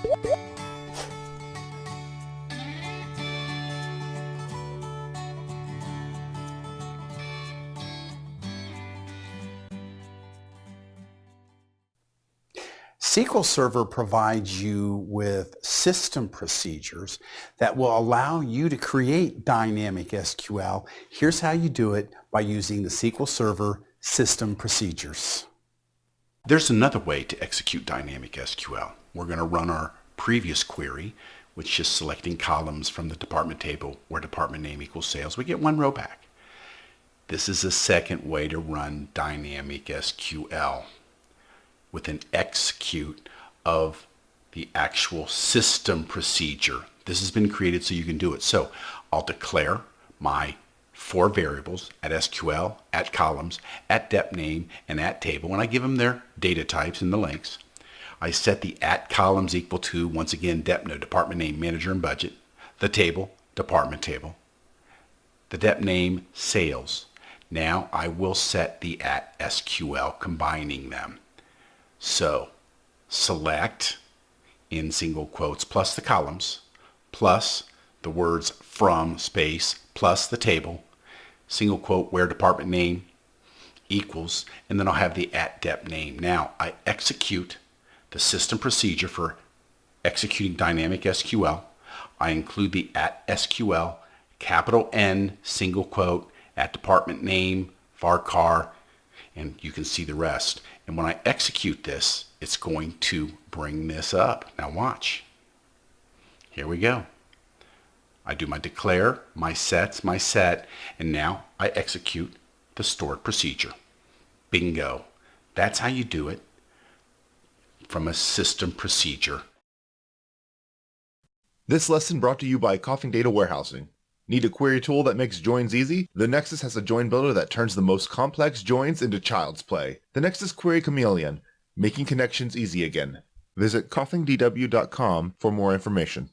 SQL Server provides you with system procedures that will allow you to create dynamic SQL. Here's how you do it by using the SQL Server system procedures. There's another way to execute dynamic SQL. We're going to run our previous query, which is selecting columns from the department table where department name equals sales. We get one row back. This is a second way to run dynamic SQL with an execute of the actual system procedure. This has been created so you can do it. So I'll declare my 4 variables at SQL, at columns, at dep name, and at table, and I give them their data types and the links. I set the at columns equal to, once again, dep node, department name, manager, and budget, the table, department table, the dep name, sales. Now I will set the at SQL, combining them. So select in single quotes plus the columns plus the words from space plus the table, single quote where department name equals, and then I'll have the at dep name. Now I execute the system procedure for executing dynamic SQL. I include the at SQL, capital N, single quote, at department name, varchar, and you can see the rest. And when I execute this, it's going to bring this up. Now watch. Here we go. I do my declare, my sets, my set, and now I execute the stored procedure. Bingo. That's how you do it from a system procedure. This lesson brought to you by Coffing Data Warehousing. Need a query tool that makes joins easy? The Nexus has a join builder that turns the most complex joins into child's play. The Nexus Query Chameleon, making connections easy again. Visit coffingdw.com for more information.